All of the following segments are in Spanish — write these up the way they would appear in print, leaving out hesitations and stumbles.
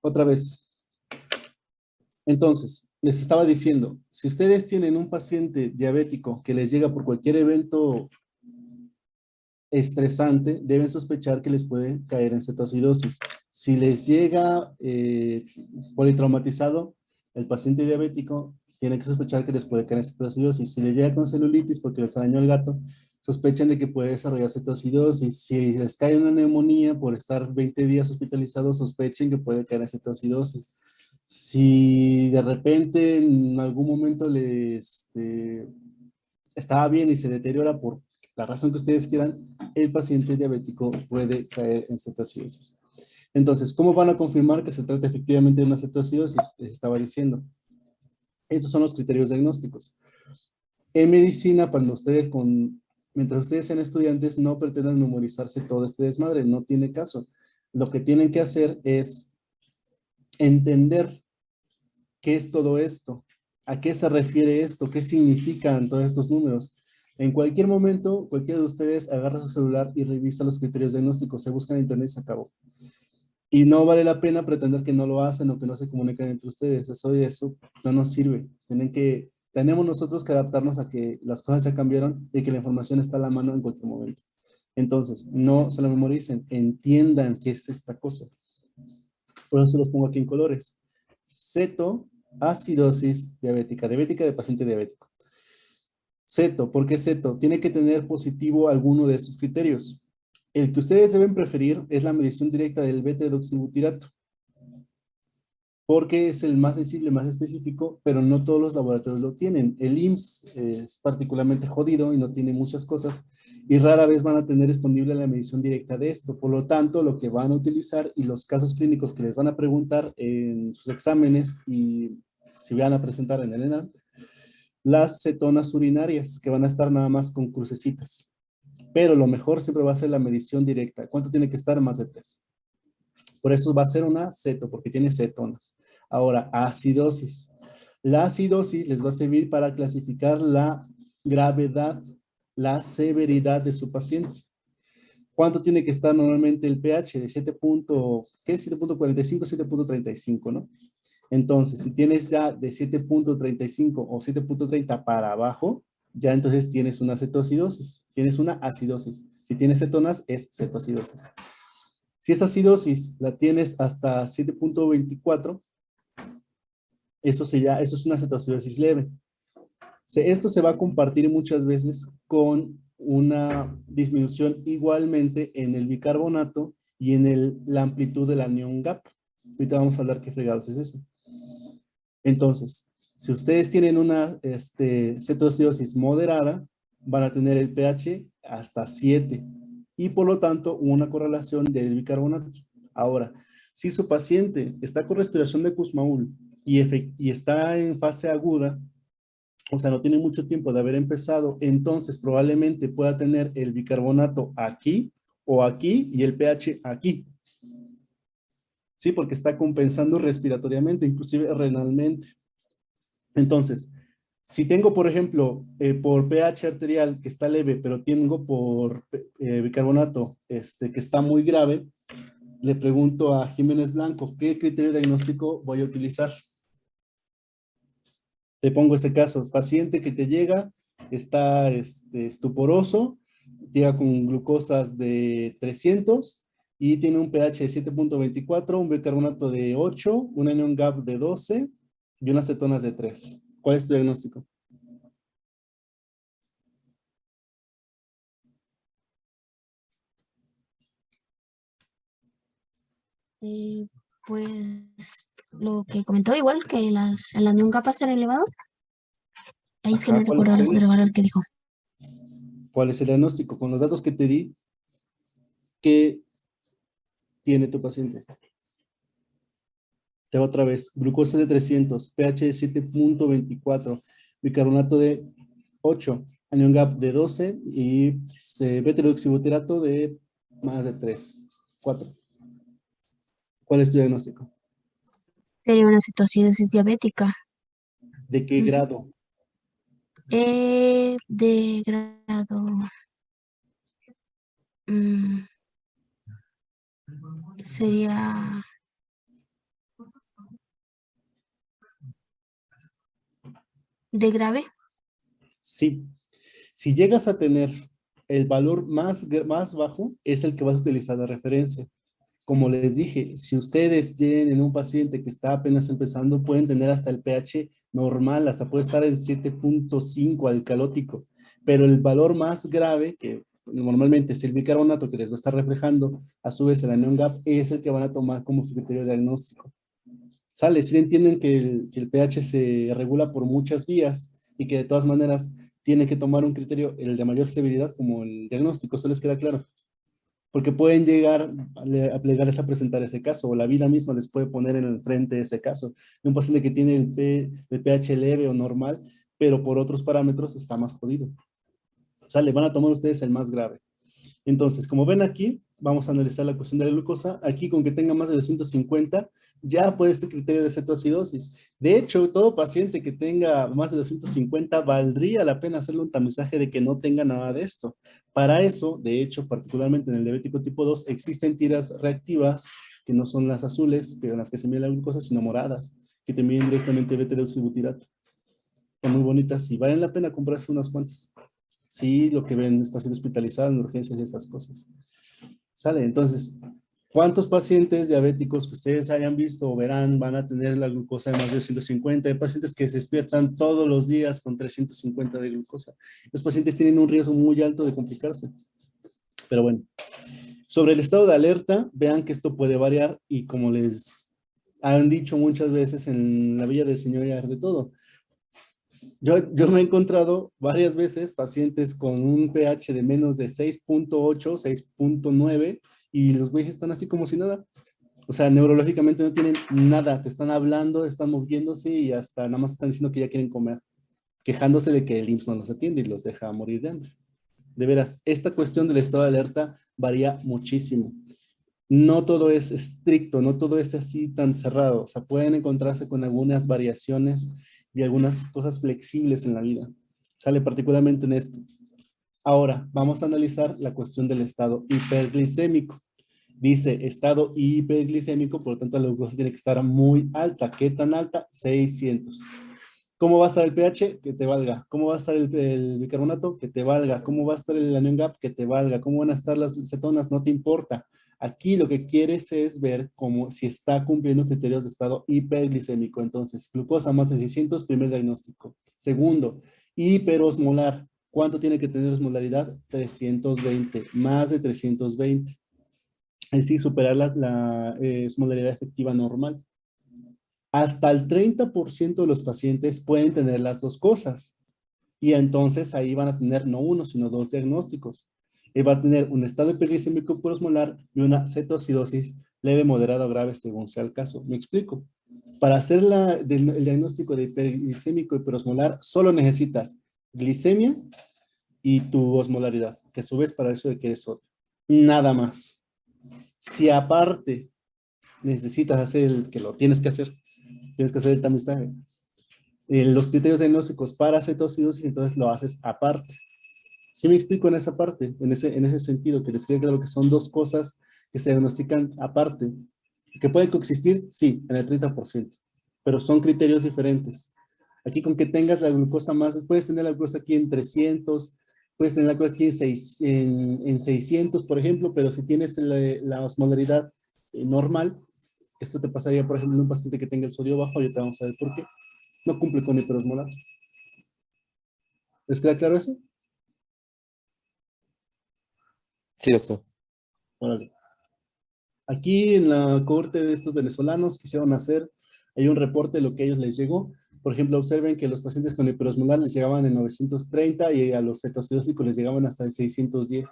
otra vez. Entonces, les estaba diciendo, si ustedes tienen un paciente diabético que les llega por cualquier evento estresante, deben sospechar que les puede caer en cetoacidosis. Si les llega politraumatizado, el paciente diabético tiene que sospechar que les puede caer en cetoacidosis. Si les llega con celulitis porque les arañó el gato, sospechan de que puede desarrollar cetoacidosis. Si les cae una neumonía por estar 20 días hospitalizados, sospechen que puede caer en cetoacidosis. Si de repente en algún momento les estaba bien y se deteriora por la razón que ustedes quieran, el paciente diabético puede caer en cetoacidosis. Entonces, ¿cómo van a confirmar que se trata efectivamente de una cetoacidosis? Les estaba diciendo. Estos son los criterios diagnósticos. En medicina, mientras ustedes sean estudiantes, no pretendan memorizarse todo este desmadre, no tiene caso. Lo que tienen que hacer es entender qué es todo esto, a qué se refiere esto, qué significan todos estos números. En cualquier momento, cualquiera de ustedes agarra su celular y revisa los criterios diagnósticos, se buscan en internet y se acabó. Y no vale la pena pretender que no lo hacen o que no se comunican entre ustedes. Eso no nos sirve. Tenemos nosotros que adaptarnos a que las cosas ya cambiaron y que la información está a la mano en cualquier momento. Entonces, no se lo memoricen, entiendan qué es esta cosa. Por eso se los pongo aquí en colores. Cetoacidosis diabética, diabética de paciente diabético. Ceto, ¿por qué ceto? Tiene que tener positivo alguno de estos criterios. El que ustedes deben preferir es la medición directa del beta-hidroxibutirato, porque es el más sensible, más específico, pero no todos los laboratorios lo tienen. El IMSS es particularmente jodido y no tiene muchas cosas, y rara vez van a tener disponible la medición directa de esto. Por lo tanto, lo que van a utilizar y los casos clínicos que les van a preguntar en sus exámenes y si van a presentar en el ENAM, las cetonas urinarias, que van a estar nada más con crucecitas. Pero lo mejor siempre va a ser la medición directa. ¿Cuánto tiene que estar? Más de 3. Por eso va a ser una ceto, porque tiene cetonas. Ahora, acidosis. La acidosis les va a servir para clasificar la gravedad, la severidad de su paciente. ¿Cuánto tiene que estar normalmente el pH? De 7.45, 7.35, ¿no? Entonces, si tienes ya de 7.35 o 7.30 para abajo, ya entonces tienes una cetoacidosis, tienes una acidosis. Si tienes cetonas, es cetoacidosis. Si esa acidosis la tienes hasta 7.24, eso es una cetoacidosis leve. Esto se va a compartir muchas veces con una disminución igualmente en el bicarbonato y en la amplitud del anión gap. Ahorita vamos a hablar qué fregados es eso. Entonces, si ustedes tienen una cetoacidosis moderada, van a tener el pH hasta 7 y por lo tanto una correlación del bicarbonato. Ahora, si su paciente está con respiración de Kussmaul y está en fase aguda, o sea, no tiene mucho tiempo de haber empezado, entonces probablemente pueda tener el bicarbonato aquí o aquí y el pH aquí. Sí, porque está compensando respiratoriamente, inclusive renalmente. Entonces, si tengo, por ejemplo, por pH arterial que está leve, pero tengo por bicarbonato que está muy grave, le pregunto a Jiménez Blanco, ¿qué criterio diagnóstico voy a utilizar? Te pongo ese caso, paciente que te llega, está estuporoso, llega con glucosas de 300 y tiene un pH de 7.24, un bicarbonato de 8, un anion gap de 12 y unas cetonas de 3. ¿Cuál es tu diagnóstico? Eh, pues lo que comentó igual, que el anión kappa están elevados. Ahí es que no Ajá, recuerdo el valor que dijo. ¿Cuál es el diagnóstico? Con los datos que te di, ¿qué tiene tu paciente? Te va otra vez, glucosa de 300, pH de 7.24, bicarbonato de 8, anion gap de 12 y beta-hidroxibutirato de más de 3, 4. ¿Cuál es tu diagnóstico? Sería una cetoacidosis diabética. ¿De qué grado? De grado. Sería de grave. Sí. Si llegas a tener el valor más bajo, es el que vas a utilizar de referencia. Como les dije, si ustedes tienen un paciente que está apenas empezando, pueden tener hasta el pH normal, hasta puede estar en 7.5 alcalótico, pero el valor más grave, que normalmente es el bicarbonato que les va a estar reflejando, a su vez el anión GAP, es el que van a tomar como su criterio diagnóstico. ¿Sale? Si entienden que el pH se regula por muchas vías y que de todas maneras tiene que tomar un criterio, el de mayor severidad, como el diagnóstico, ¿eso les queda claro? Porque pueden llegar a plegarles a presentar ese caso, o la vida misma les puede poner en el frente ese caso. Un paciente que tiene el pH leve o normal, pero por otros parámetros está más jodido. ¿Sale? Van a tomar ustedes el más grave. Entonces, como ven aquí, vamos a analizar la cuestión de la glucosa. Aquí, con que tenga más de 250, ya puede este criterio de cetoacidosis. De hecho, todo paciente que tenga más de 250, valdría la pena hacerle un tamizaje de que no tenga nada de esto. Para eso, de hecho, particularmente en el diabético tipo 2, existen tiras reactivas, que no son las azules, que en las que se mide la glucosa, sino moradas, que te miden directamente beta-deoxibutirato. Son muy bonitas y valen la pena comprarse unas cuantas. Sí, lo que ven es paciente hospitalizado en urgencias y esas cosas. ¿Sale? Entonces, ¿cuántos pacientes diabéticos que ustedes hayan visto o verán van a tener la glucosa de más de 250? Hay pacientes que se despiertan todos los días con 350 de glucosa. Los pacientes tienen un riesgo muy alto de complicarse. Pero bueno, sobre el estado de alerta, vean que esto puede variar y como les han dicho muchas veces en la Villa del Señor y de todo, yo me he encontrado varias veces pacientes con un pH de menos de 6.8, 6.9 y los güeyes están así como si nada. O sea, neurológicamente no tienen nada, te están hablando, están moviéndose y hasta nada más están diciendo que ya quieren comer, quejándose de que el IMSS no los atiende y los deja morir de hambre. De veras, esta cuestión del estado de alerta varía muchísimo. No todo es estricto, no todo es así tan cerrado. O sea, pueden encontrarse con algunas variaciones y algunas cosas flexibles en la vida. Sale particularmente en esto. Ahora, vamos a analizar la cuestión del estado hiperglicémico. Dice estado hiperglicémico, por lo tanto la glucosa tiene que estar muy alta. ¿Qué tan alta? 600. ¿Cómo va a estar el pH? Que te valga. ¿Cómo va a estar el bicarbonato? Que te valga. ¿Cómo va a estar el anión GAP? Que te valga. ¿Cómo van a estar las cetonas? No te importa. Aquí lo que quieres es ver cómo si está cumpliendo criterios de estado hiperglicémico. Entonces, glucosa más de 600, primer diagnóstico. Segundo, hiperosmolar. ¿Cuánto tiene que tener osmolaridad? 320, más de 320. Es decir, superar la osmolaridad efectiva normal. Hasta el 30% de los pacientes pueden tener las dos cosas. Y entonces ahí van a tener no uno, sino dos diagnósticos. Y va a tener un estado hiperglicémico porosmolar y una cetoacidosis leve, moderada o grave, según sea el caso. ¿Me explico? Para hacer el diagnóstico de hiperglicémico y porosmolar, solo necesitas glicemia y tu osmolaridad, que a su vez para eso requiere sodio. Nada más. Si aparte necesitas hacer el que lo tienes que hacer el tamizaje, los criterios diagnósticos para cetoacidosis, entonces lo haces aparte. ¿Sí me explico en esa parte? En ese sentido, que les quede claro que son dos cosas que se diagnostican aparte. ¿Que pueden coexistir? Sí, en el 30%, pero son criterios diferentes. Aquí con que tengas la glucosa más, puedes tener la glucosa aquí en 300, puedes tener la glucosa aquí en 600, por ejemplo, pero si tienes la osmolaridad normal, esto te pasaría, por ejemplo, en un paciente que tenga el sodio bajo, ahorita vamos a ver por qué. No cumple con hiperosmolar. ¿Les queda claro eso? Sí, doctor. Órale. Aquí en la cohorte de estos venezolanos quisieron hacer, hay un reporte de lo que a ellos les llegó. Por ejemplo, observen que los pacientes con hiperosmolar les llegaban en 930 y a los cetoacidósicos les llegaban hasta en 610.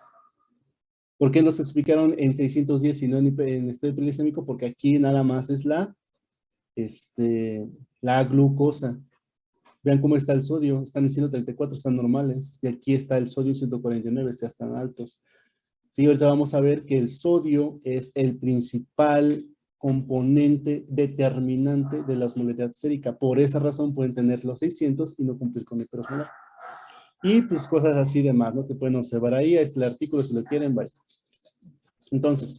¿Por qué los explicaron en 610 y no en estado hiperglicémico? Porque aquí nada más es la glucosa. Vean cómo está el sodio, están en 134, están normales, y aquí está el sodio en 149, ya están altos. Sí, ahorita vamos a ver que el sodio es el principal componente determinante de la osmolaridad sérica. Por esa razón pueden tener los 600 y no cumplir con hiperosmolar. Y pues cosas así de más, ¿no? Que pueden observar ahí, este el artículo si lo quieren, vaya. Entonces,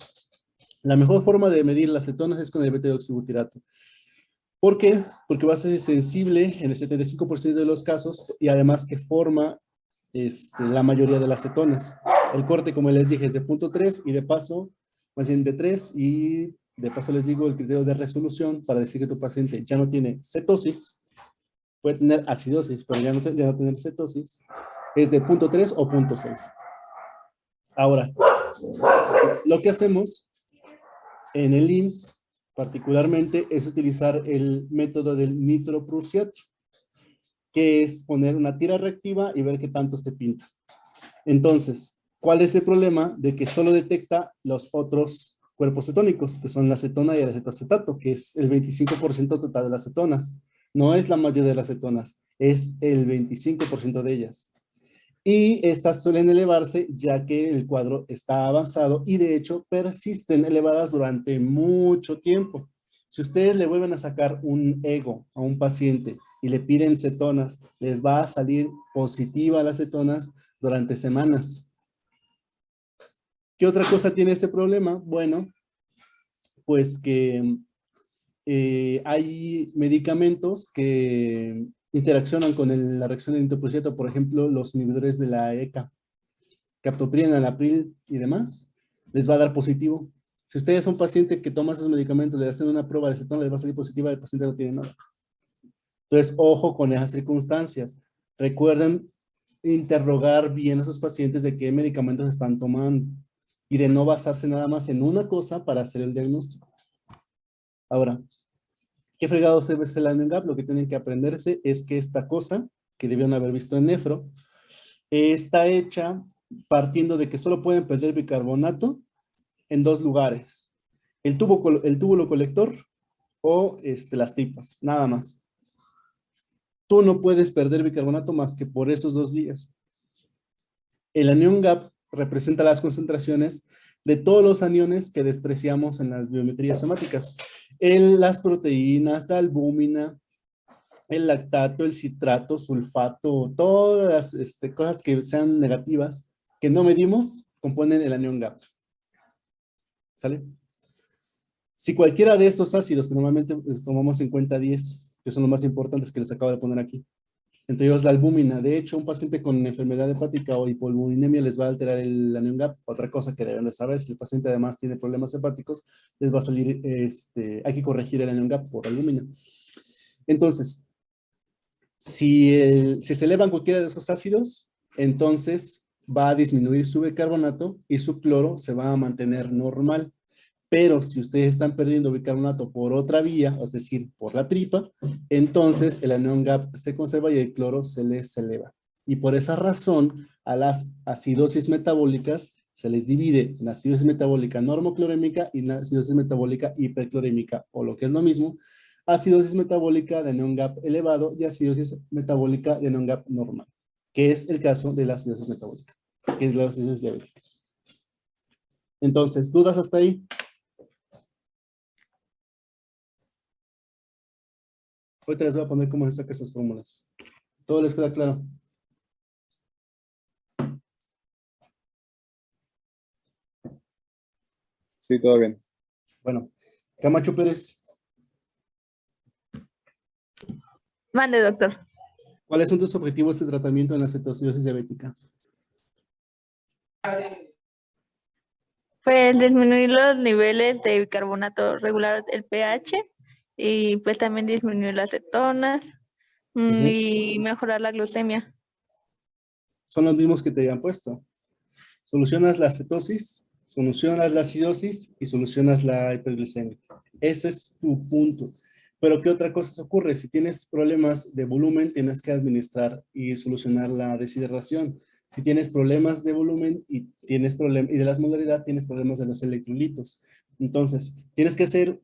la mejor forma de medir las cetonas es con el beta-deoxibutirato. ¿Por qué? Porque va a ser sensible en el 75% de los casos y además que forma la mayoría de las cetonas. El corte, como les dije, es de 0.3 y de paso, más bien de 3 y de paso les digo el criterio de resolución para decir que tu paciente ya no tiene cetosis, puede tener acidosis, pero ya no tener cetosis, es de 0.3 o 0.6. Ahora, lo que hacemos en el IMSS particularmente es utilizar el método del nitroprusiato, que es poner una tira reactiva y ver qué tanto se pinta. Entonces, ¿cuál es el problema? De que solo detecta los otros cuerpos cetónicos, que son la acetona y el acetoacetato, que es el 25% total de las cetonas. No es la mayoría de las cetonas, es el 25% de ellas. Y estas suelen elevarse ya que el cuadro está avanzado y de hecho persisten elevadas durante mucho tiempo. Si ustedes le vuelven a sacar un ego a un paciente y le piden cetonas, les va a salir positiva las cetonas durante semanas. ¿Qué otra cosa tiene este problema? Bueno, pues que hay medicamentos que interaccionan con la reacción de nitroprusiato, por ejemplo, los inhibidores de la ECA, captopril, enalapril y demás, les va a dar positivo. Si ustedes son paciente que toma esos medicamentos, le hacen una prueba de cetona, les va a salir positiva, el paciente no tiene nada. Entonces, ojo con esas circunstancias. Recuerden interrogar bien a esos pacientes de qué medicamentos están tomando y de no basarse nada más en una cosa para hacer el diagnóstico. Ahora, ¿qué fregados es el anion gap? Lo que tienen que aprenderse es que esta cosa, que debieron haber visto en nefro, está hecha partiendo de que solo pueden perder bicarbonato en dos lugares. El túbulo colector o las tripas, nada más. Tú no puedes perder bicarbonato más que por esos dos vías. El anion gap representa las concentraciones de todos los aniones que despreciamos en las biometrías somáticas. Las proteínas, la albúmina, el lactato, el citrato, sulfato, todas las cosas que sean negativas, que no medimos, componen el anion gap. ¿Sale? Si cualquiera de estos ácidos, que normalmente tomamos en cuenta 10, que son los más importantes que les acabo de poner aquí, entre ellos la albúmina. De hecho, un paciente con enfermedad hepática o hipoalbuminemia les va a alterar el anion gap. Otra cosa que deben de saber, si el paciente además tiene problemas hepáticos, les va a salir, hay que corregir el anion gap por albúmina. Entonces, si se elevan cualquiera de esos ácidos, entonces va a disminuir su bicarbonato y su cloro se va a mantener normal. Pero si ustedes están perdiendo bicarbonato por otra vía, es decir, por la tripa, entonces el anion gap se conserva y el cloro se les eleva. Y por esa razón, a las acidosis metabólicas se les divide en acidosis metabólica normoclorémica y la acidosis metabólica hiperclorémica, o lo que es lo mismo, acidosis metabólica de anion gap elevado y acidosis metabólica de anion gap normal, que es el caso de la acidosis metabólica, que es la acidosis diabética. Entonces, ¿dudas hasta ahí? Ahorita les voy a poner cómo se saca esas fórmulas. ¿Todo les queda claro? Sí, todo bien. Bueno, Camacho Pérez, Mande, doctor. ¿cuáles son tus objetivos de tratamiento en la cetoacidosis diabética? Pues disminuir los niveles de bicarbonato, regular el pH y pues también disminuir las cetonas y mejorar la glucemia. Son los mismos que te habían puesto. Solucionas la cetosis, solucionas la acidosis y solucionas la hiperglicemia. Ese es tu punto. Pero ¿qué otra cosa se ocurre? Si tienes problemas de volumen, tienes que administrar y solucionar la deshidratación. Si tienes problemas de volumen y y de la osmolaridad, tienes problemas de los electrolitos. Entonces, tienes que hacer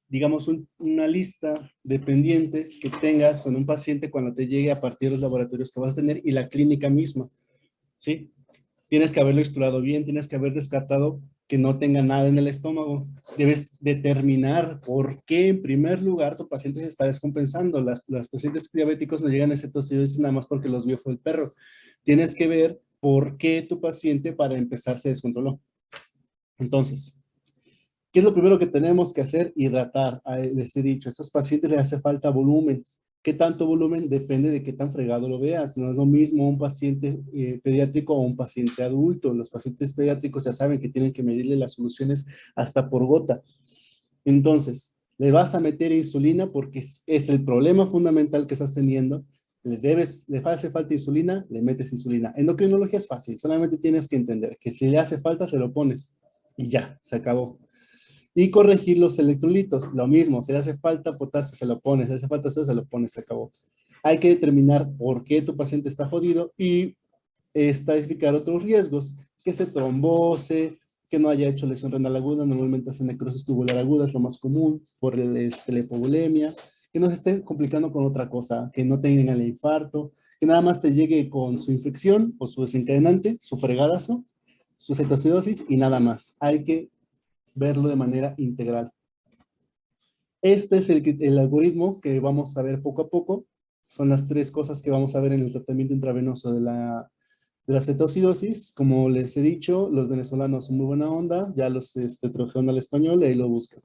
digamos, una lista de pendientes que tengas con un paciente cuando te llegue a partir de los laboratorios que vas a tener y la clínica misma, ¿sí? Tienes que haberlo explorado bien, tienes que haber descartado que no tenga nada en el estómago. Debes determinar por qué, en primer lugar, tu paciente se está descompensando. Las pacientes diabéticos no llegan a cetoacidosis nada más porque los vio fue el perro. Tienes que ver por qué tu paciente para empezar se descontroló. Entonces, ¿Qué es lo primero que tenemos que hacer? Hidratar. Les he dicho, a estos pacientes les hace falta volumen. ¿Qué tanto volumen? Depende de qué tan fregado lo veas. No es lo mismo un paciente pediátrico o un paciente adulto. Los pacientes pediátricos ya saben que tienen que medirle las soluciones hasta por gota. Entonces, le vas a meter insulina porque es el problema fundamental que estás teniendo. Le hace falta insulina, le metes insulina. Endocrinología es fácil, solamente tienes que entender que si le hace falta, se lo pones. Y ya, se acabó. Y corregir los electrolitos, lo mismo, si le hace falta potasio, se lo pones, si le hace falta sodio, se lo pones, se acabó. Hay que determinar por qué tu paciente está jodido y estadificar otros riesgos, que se trombose, que no haya hecho lesión renal aguda, normalmente hace necrosis tubular aguda, es lo más común, por la hipovolemia, que no se esté complicando con otra cosa, que no tengan el infarto, que nada más te llegue con su infección o su desencadenante, su fregadazo, su cetoacidosis y nada más. Hay que verlo de manera integral. Este es el algoritmo que vamos a ver poco a poco. Son las 3 cosas que vamos a ver en el tratamiento intravenoso de la cetoacidosis. Como les he dicho, los venezolanos son muy buena onda, ya los tradujeron al español y ahí lo buscan.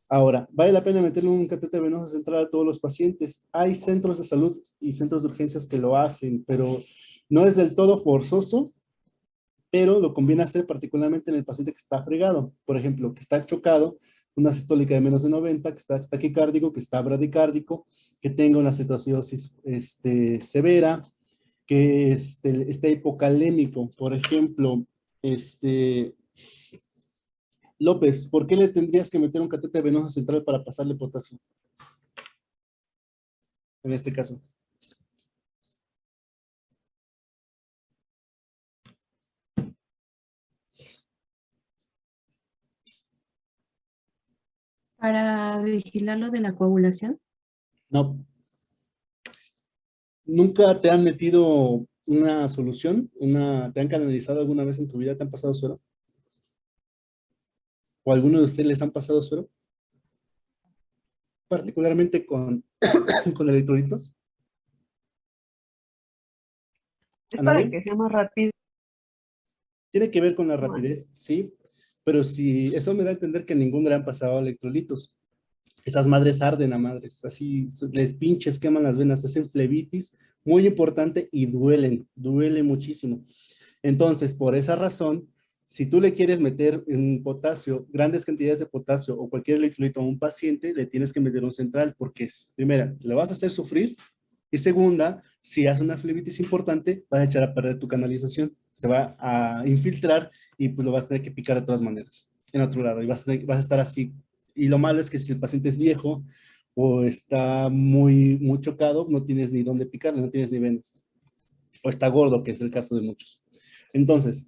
Ahora, vale la pena meterle un catéter venoso central a todos los pacientes. Hay centros de salud y centros de urgencias que lo hacen, pero no es del todo forzoso, pero lo conviene hacer particularmente en el paciente que está fregado. Por ejemplo, que está chocado, una sistólica de menos de 90, que está taquicárdico, que está bradicárdico, que tenga una cetoacidosis severa, que esté hipocalémico. Por ejemplo, López, ¿por qué le tendrías que meter un catéter venoso central para pasarle potasio? En este caso. Para vigilar lo de la coagulación. No. ¿Nunca te han metido una solución? ¿Te han canalizado alguna vez en tu vida? ¿Te han pasado suero? ¿O a alguno de ustedes les han pasado suero? Particularmente con electrolitos. Es ¿A para nadie? que sea más rápido. Tiene que ver con la rapidez, sí. Pero si eso me da a entender que ninguno le han pasado electrolitos. Esas madres arden a madres, así les pinches, queman las venas, hacen flebitis, muy importante y duele muchísimo. Entonces, por esa razón, si tú le quieres meter en potasio, grandes cantidades de potasio o cualquier electrolito a un paciente, le tienes que meter un central porque primera, le vas a hacer sufrir y segunda, si hace una flebitis importante, vas a echar a perder tu canalización, se va a infiltrar y pues lo vas a tener que picar de todas maneras en otro lado y vas a estar así. Y lo malo es que si el paciente es viejo o está muy chocado, no tienes ni dónde picarle, no tienes ni venas. O está gordo, que es el caso de muchos. Entonces,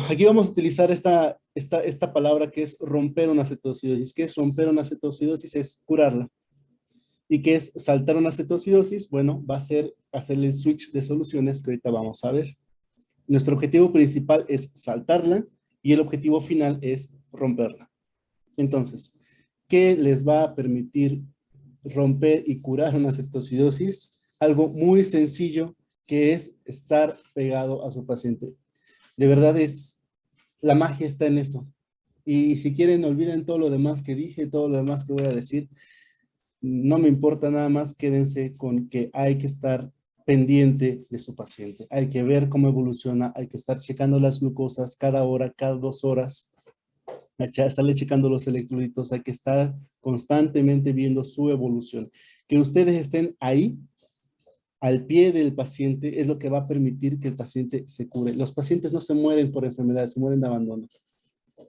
aquí vamos a utilizar esta palabra que es romper una cetoacidosis. ¿Qué es romper una cetoacidosis? Es curarla. ¿Y qué es saltar una cetoacidosis? Bueno, va a ser hacerle el switch de soluciones que ahorita vamos a ver. Nuestro objetivo principal es saltarla y el objetivo final es romperla. Entonces, ¿qué les va a permitir romper y curar una cetoacidosis? Algo muy sencillo, que es estar pegado a su paciente. De verdad la magia está en eso. Y si quieren, olviden todo lo demás que dije, todo lo demás que voy a decir. No me importa nada más, quédense con que hay que estar pendiente de su paciente. Hay que ver cómo evoluciona, hay que estar checando las glucosas cada hora, cada 2 horas. Estarle checando los electrolitos, hay que estar constantemente viendo su evolución. Que ustedes estén ahí, al pie del paciente, es lo que va a permitir que el paciente se cure. Los pacientes no se mueren por enfermedades, se mueren de abandono.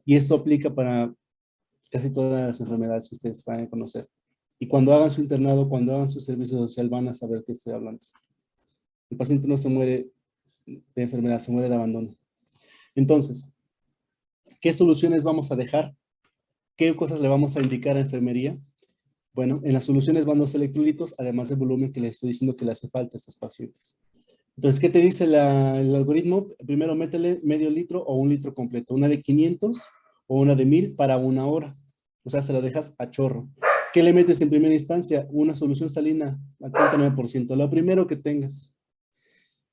Y esto aplica para casi todas las enfermedades que ustedes van a conocer. Y cuando hagan su internado, cuando hagan su servicio social, van a saber qué estoy hablando. El paciente no se muere de enfermedad, se muere de abandono. Entonces, ¿qué soluciones vamos a dejar? ¿Qué cosas le vamos a indicar a enfermería? Bueno, en las soluciones van los electrolitos, además del volumen que les estoy diciendo que le hace falta a estos pacientes. Entonces, ¿qué te dice el algoritmo? Primero, métele medio litro o 1 litro completo. Una de 500 o una de 1000 para 1 hora. O sea, se la dejas a chorro. ¿Qué le metes en primera instancia? Una solución salina a 49%. Lo primero que tengas.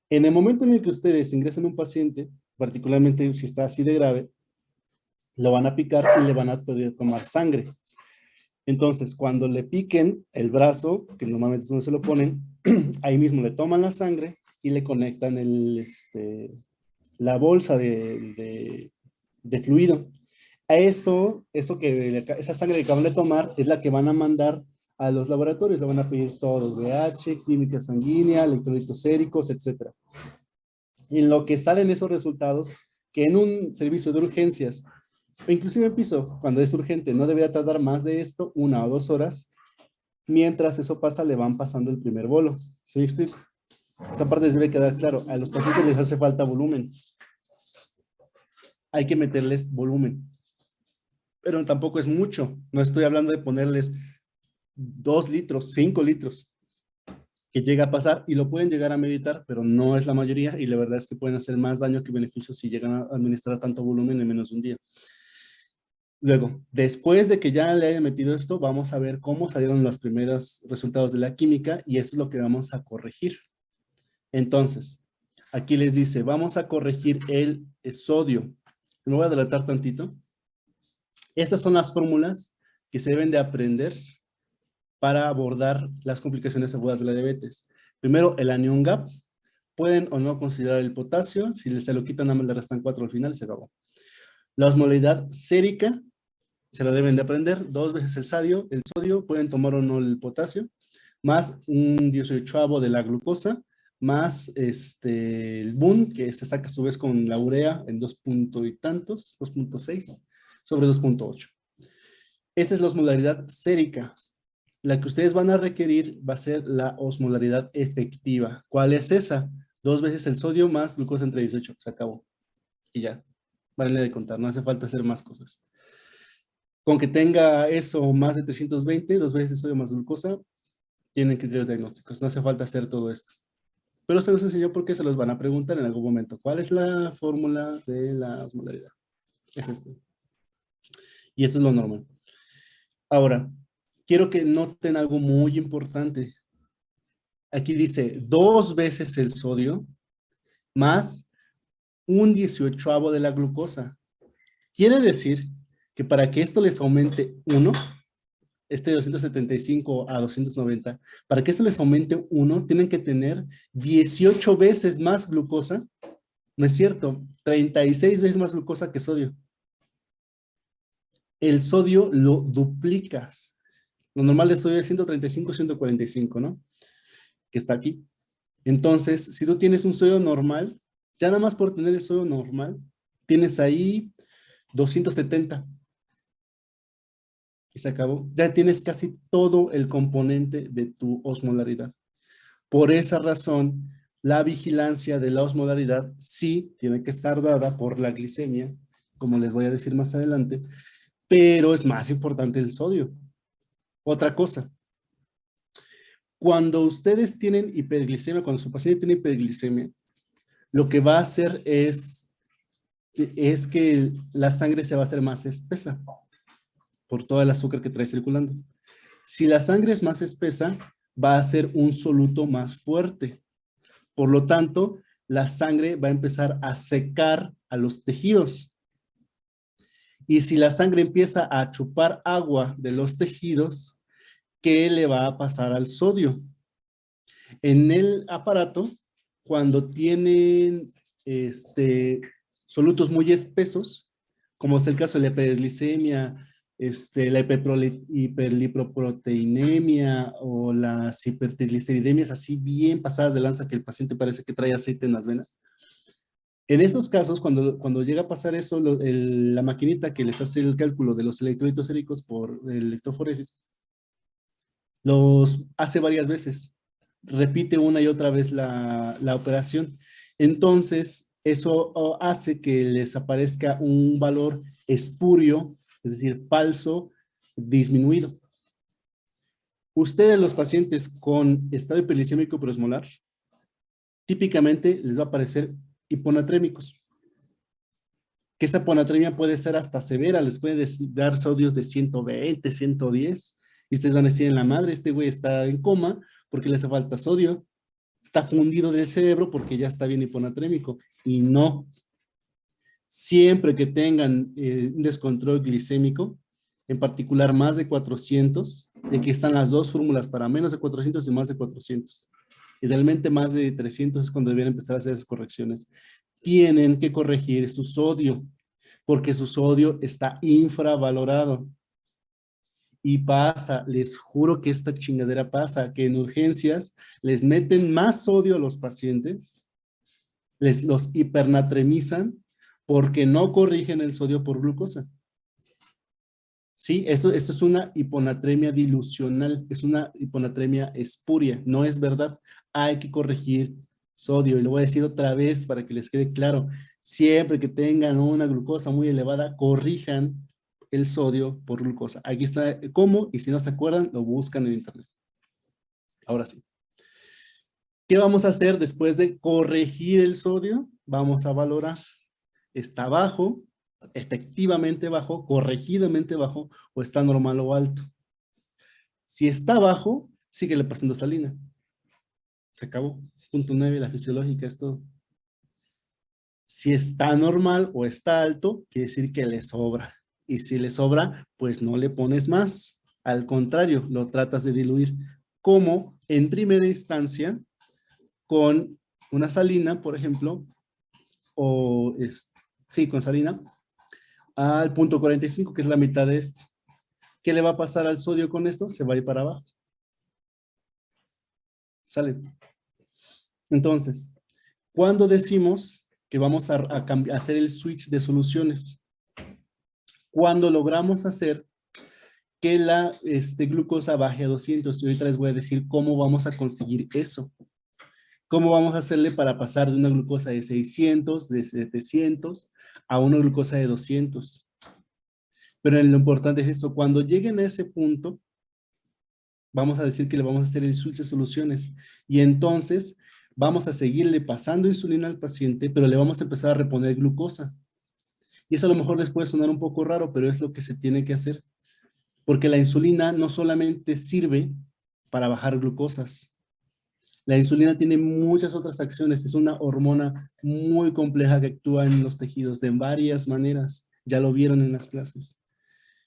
En el momento en el que ustedes ingresan a un paciente, particularmente si está así de grave, lo van a picar y le van a poder tomar sangre. Entonces, cuando le piquen el brazo, que normalmente es donde se lo ponen, ahí mismo le toman la sangre y le conectan la bolsa de fluido. A esa sangre que acaban de tomar es la que van a mandar a los laboratorios. Le van a pedir todo, VH, química sanguínea, electrolitos séricos, etc. Y en lo que salen esos resultados, que en un servicio de urgencias, o inclusive en piso, cuando es urgente, no debería tardar más de esto, 1 o 2 horas. Mientras eso pasa, le van pasando el primer bolo. ¿Sí me explico? Esa parte debe quedar claro. A los pacientes les hace falta volumen. Hay que meterles volumen. Pero tampoco es mucho. No estoy hablando de ponerles 2 litros, 5 litros. Que llega a pasar y lo pueden llegar a meditar, pero no es la mayoría y la verdad es que pueden hacer más daño que beneficio si llegan a administrar tanto volumen en menos de un día. Luego, después de que ya le hayan metido esto, vamos a ver cómo salieron los primeros resultados de la química y eso es lo que vamos a corregir. Entonces, aquí les dice, vamos a corregir el sodio. Me voy a adelantar tantito. Estas son las fórmulas que se deben de aprender para abordar las complicaciones agudas de la diabetes. Primero, el anión GAP. Pueden o no considerar el potasio. Si se lo quitan, nada más le restan 4 al final y se acabó. La osmolaridad sérica, se la deben de aprender. 2 veces el sodio, pueden tomar o no el potasio, más un 18avo de la glucosa, más el BUN, que se saca a su vez con la urea en 2 punto y tantos, 2.6 sobre 2.8. Esa es la osmolaridad sérica. La que ustedes van a requerir va a ser la osmolaridad efectiva. ¿Cuál es esa? 2 veces el sodio más glucosa entre 18. Se acabó. Y ya. Vale de contar. No hace falta hacer más cosas. Con que tenga eso más de 320, 2 veces el sodio más glucosa, tienen criterios diagnósticos. No hace falta hacer todo esto. Pero se los enseñó porque se los van a preguntar en algún momento. ¿Cuál es la fórmula de la osmolaridad? Es este. Y esto es lo normal. Ahora, quiero que noten algo muy importante. Aquí dice 2 veces el sodio más un 18avo de la glucosa. Quiere decir que para que esto les aumente 1, de 275 a 290, para que esto les aumente 1, tienen que tener 18 veces más glucosa. No es cierto, 36 veces más glucosa que sodio. El sodio lo duplicas. Lo normal de sodio es 135, 145, ¿no? Que está aquí. Entonces, si tú tienes un sodio normal, ya nada más por tener el sodio normal, tienes ahí 270. Y se acabó. Ya tienes casi todo el componente de tu osmolaridad. Por esa razón, la vigilancia de la osmolaridad sí tiene que estar dada por la glicemia, como les voy a decir más adelante, pero es más importante el sodio. Otra cosa, cuando ustedes tienen hiperglicemia, cuando su paciente tiene hiperglicemia, lo que va a hacer es que la sangre se va a hacer más espesa por todo el azúcar que trae circulando. Si la sangre es más espesa, va a ser un soluto más fuerte. Por lo tanto, la sangre va a empezar a secar a los tejidos. Y si la sangre empieza a chupar agua de los tejidos, ¿qué le va a pasar al sodio? En el aparato, cuando tienen solutos muy espesos, como es el caso de la hiperglicemia, la hiperlipoproteinemia o las hipertrigliceridemias así bien pasadas de lanza que el paciente parece que trae aceite en las venas. En esos casos, cuando llega a pasar eso, la maquinita que les hace el cálculo de los electrolitos séricos por electroforesis, los hace varias veces. Repite una y otra vez la operación. Entonces, eso hace que les aparezca un valor espurio, es decir, falso, disminuido. Ustedes, los pacientes con estado hiperglicémico preosmolar, típicamente les va a aparecer hiponatrémicos. Que esa hiponatremia puede ser hasta severa, les puede dar sodios de 120, 110, y ustedes van a decir en la madre, este güey está en coma porque le hace falta sodio, está fundido del cerebro porque ya está bien hiponatrémico, y no. Siempre que tengan un descontrol glicémico, en particular más de 400, y aquí están las dos fórmulas para menos de 400 y más de 400. Idealmente más de 300 es cuando deben empezar a hacer esas correcciones. Tienen que corregir su sodio, porque su sodio está infravalorado. Y pasa, les juro que esta chingadera pasa, que en urgencias les meten más sodio a los pacientes, los hipernatremizan porque no corrigen el sodio por glucosa. Sí, esto es una hiponatremia dilucional, es una hiponatremia espuria, no es verdad. Hay que corregir sodio, y lo voy a decir otra vez para que les quede claro. Siempre que tengan una glucosa muy elevada, corrijan el sodio por glucosa. Aquí está cómo, y si no se acuerdan, lo buscan en internet. Ahora sí. ¿Qué vamos a hacer después de corregir el sodio? Vamos a valorar. ¿Está bajo, efectivamente bajo, corregidamente bajo, o está normal o alto? Si está bajo, síguele pasando salina. Se acabó. Punto 9, la fisiológica es todo. Si está normal o está alto, quiere decir que le sobra. Y si le sobra, pues no le pones más. Al contrario, lo tratas de diluir. Como en primera instancia, con una salina, por ejemplo, o sí, con salina, al punto 45, que es la mitad de esto. ¿Qué le va a pasar al sodio con esto? Se va a ir para abajo. ¿Sale? Entonces, ¿cuándo decimos que vamos a hacer el switch de soluciones? Cuando logramos hacer que la glucosa baje a 200. Y ahorita les voy a decir cómo vamos a conseguir eso. ¿Cómo vamos a hacerle para pasar de una glucosa de 600, de 700, a una glucosa de 200? Pero lo importante es eso. Cuando lleguen a ese punto, vamos a decir que le vamos a hacer el switch de soluciones. Y entonces vamos a seguirle pasando insulina al paciente, pero le vamos a empezar a reponer glucosa. Y eso a lo mejor les puede sonar un poco raro, pero es lo que se tiene que hacer. Porque la insulina no solamente sirve para bajar glucosas. La insulina tiene muchas otras acciones. Es una hormona muy compleja que actúa en los tejidos de varias maneras. Ya lo vieron en las clases.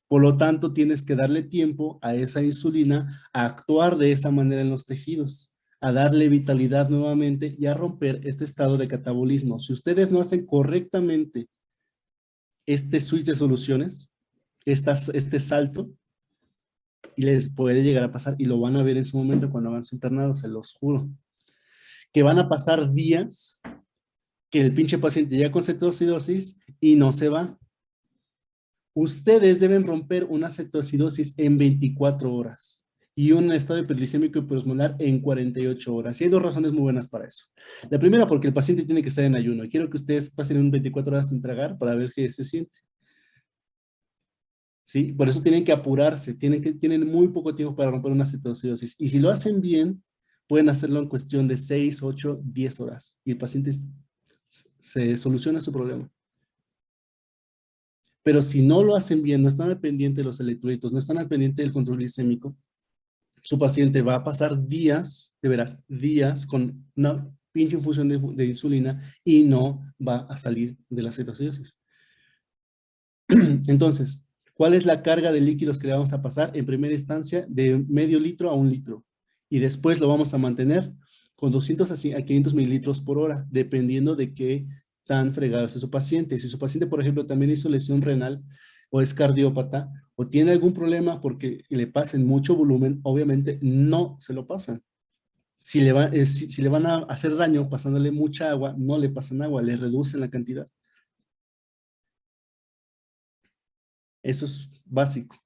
Por lo tanto, tienes que darle tiempo a esa insulina a actuar de esa manera en los tejidos, a darle vitalidad nuevamente y a romper este estado de catabolismo. Si ustedes no hacen correctamente este switch de soluciones, este salto, y les puede llegar a pasar, y lo van a ver en su momento cuando hagan su internado, se los juro, que van a pasar días que el pinche paciente llega con cetoacidosis y no se va. Ustedes deben romper una cetoacidosis en 24 horas y un estado hiperglicémico hiperosmolar en 48 horas. Y hay dos razones muy buenas para eso. La primera, porque el paciente tiene que estar en ayuno. Y quiero que ustedes pasen un 24 horas sin tragar para ver qué se siente. ¿Sí? Por eso tienen que apurarse. Tienen muy poco tiempo para romper una cetoacidosis. Y si lo hacen bien, pueden hacerlo en cuestión de 6, 8, 10 horas. Y el paciente se soluciona su problema. Pero si no lo hacen bien, no están al pendiente de los electrolitos, no están al pendiente del control glicémico, su paciente va a pasar días, de veras, días con una pinche infusión de insulina y no va a salir de la cetoacidosis. Entonces, ¿cuál es la carga de líquidos que le vamos a pasar? En primera instancia, de medio litro a 1 litro. Y después lo vamos a mantener con 200 a 500 mililitros por hora, dependiendo de qué tan fregado es su paciente. Si su paciente, por ejemplo, también hizo lesión renal o es cardiópata o tiene algún problema porque le pasen mucho volumen, obviamente no se lo pasan. Si le van a hacer daño pasándole mucha agua, no le pasan agua, le reducen la cantidad. Eso es básico.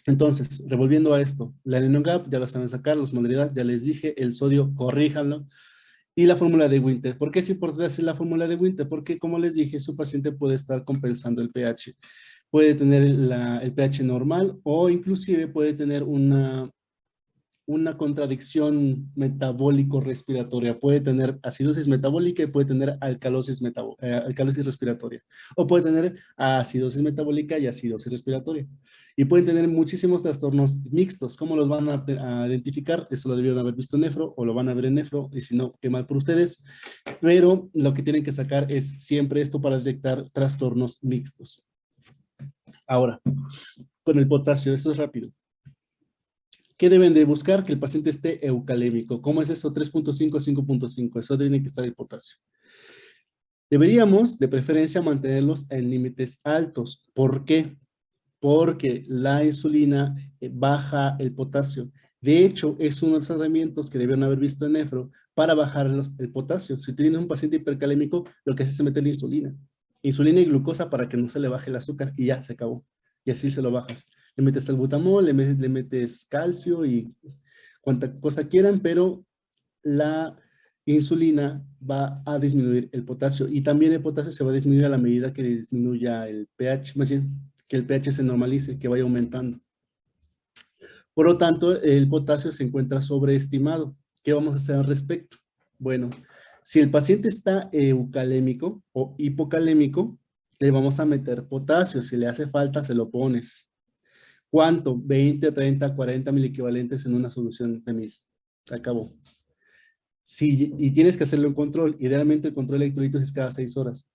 Entonces, revolviendo a esto, la NNOGAP ya lo saben sacar, la osmolaridad, ya les dije, el sodio, corríjanlo. Y la fórmula de Winther. ¿Por qué es importante hacer la fórmula de Winther? Porque, como les dije, su paciente puede estar compensando el pH. Puede tener el pH normal o inclusive puede tener una una contradicción metabólico-respiratoria. Puede tener acidosis metabólica y puede tener alcalosis respiratoria. O puede tener acidosis metabólica y acidosis respiratoria. Y pueden tener muchísimos trastornos mixtos. ¿Cómo los van a identificar? Eso lo debieron haber visto en nefro o lo van a ver en nefro. Y si no, qué mal por ustedes. Pero lo que tienen que sacar es siempre esto para detectar trastornos mixtos. Ahora, con el potasio, esto es rápido. ¿Qué deben de buscar? Que el paciente esté eucalémico. ¿Cómo es eso? 3.5 a 5.5. Eso tiene que estar el potasio. Deberíamos, de preferencia, mantenerlos en límites altos. ¿Por qué? Porque la insulina baja el potasio. De hecho, es uno de los tratamientos que debieron haber visto en nefro para bajar el potasio. Si tienes un paciente hipercalémico, lo que hace es meter la insulina. Insulina y glucosa para que no se le baje el azúcar y ya, se acabó. Y así se lo bajas. Le metes salbutamol, le metes calcio y cuanta cosa quieran, pero la insulina va a disminuir el potasio. Y también el potasio se va a disminuir a la medida que disminuya el pH, más bien que el pH se normalice, que vaya aumentando. Por lo tanto, el potasio se encuentra sobreestimado. ¿Qué vamos a hacer al respecto? Bueno, si el paciente está eucalémico o hipocalémico, le vamos a meter potasio. Si le hace falta, se lo pones. ¿Cuánto? 20, 30, 40 miliequivalentes en una solución de 1000. Se acabó. Y tienes que hacerlo en control. Idealmente el control de electrolitos es cada 6 horas.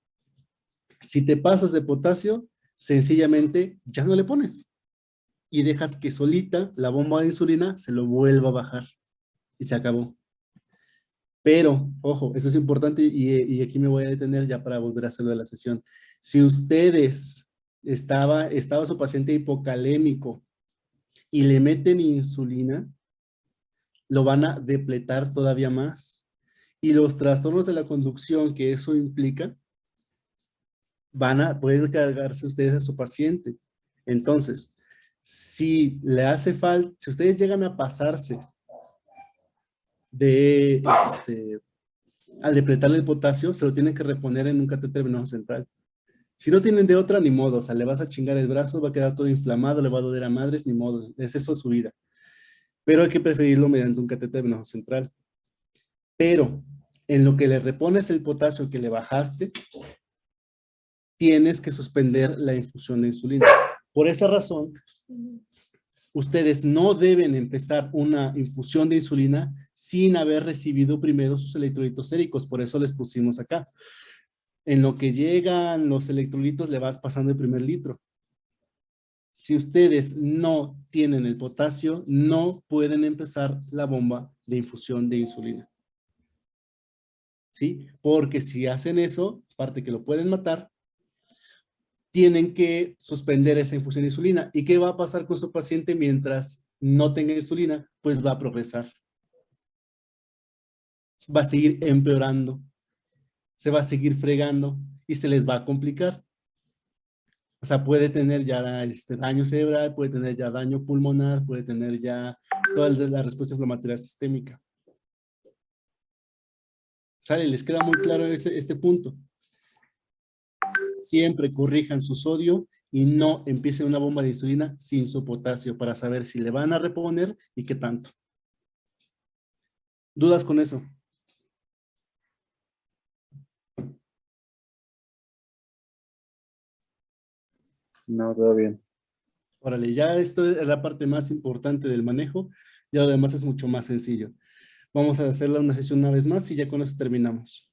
Si te pasas de potasio, sencillamente ya no le pones. Y dejas que solita la bomba de insulina se lo vuelva a bajar. Y se acabó. Pero, ojo, eso es importante y aquí me voy a detener ya para volver a hacerlo de la sesión. Si ustedes estaba su paciente hipocalémico y le meten insulina, lo van a depletar todavía más. Y los trastornos de la conducción que eso implica, van a poder cargarse ustedes a su paciente. Entonces, si le hace falta, si ustedes llegan a pasarse de al depletarle el potasio, se lo tienen que reponer en un catéter venoso central. Si no tienen de otra, ni modo, o sea, le vas a chingar el brazo, va a quedar todo inflamado, le va a doler a madres, ni modo, es eso su vida. Pero hay que preferirlo mediante un catéter venoso central. Pero, en lo que le repones el potasio que le bajaste, tienes que suspender la infusión de insulina. Por esa razón, ustedes no deben empezar una infusión de insulina sin haber recibido primero sus electrolitos séricos. Por eso les pusimos acá. En lo que llegan los electrolitos, le vas pasando el primer litro. Si ustedes no tienen el potasio, no pueden empezar la bomba de infusión de insulina. ¿Sí? Porque si hacen eso, aparte que lo pueden matar, tienen que suspender esa infusión de insulina. ¿Y qué va a pasar con su paciente mientras no tenga insulina? Pues va a progresar. Va a seguir empeorando. Se va a seguir fregando y se les va a complicar. O sea, puede tener ya daño cerebral, puede tener ya daño pulmonar, puede tener ya toda la respuesta inflamatoria sistémica. ¿Sale? ¿Les queda muy claro este punto? Siempre corrijan su sodio y no empiecen una bomba de insulina sin su potasio para saber si le van a reponer y qué tanto. ¿Dudas con eso? No, todo bien. Órale, ya esto es la parte más importante del manejo, ya lo demás es mucho más sencillo. Vamos a hacerla una sesión una vez más y ya con eso terminamos.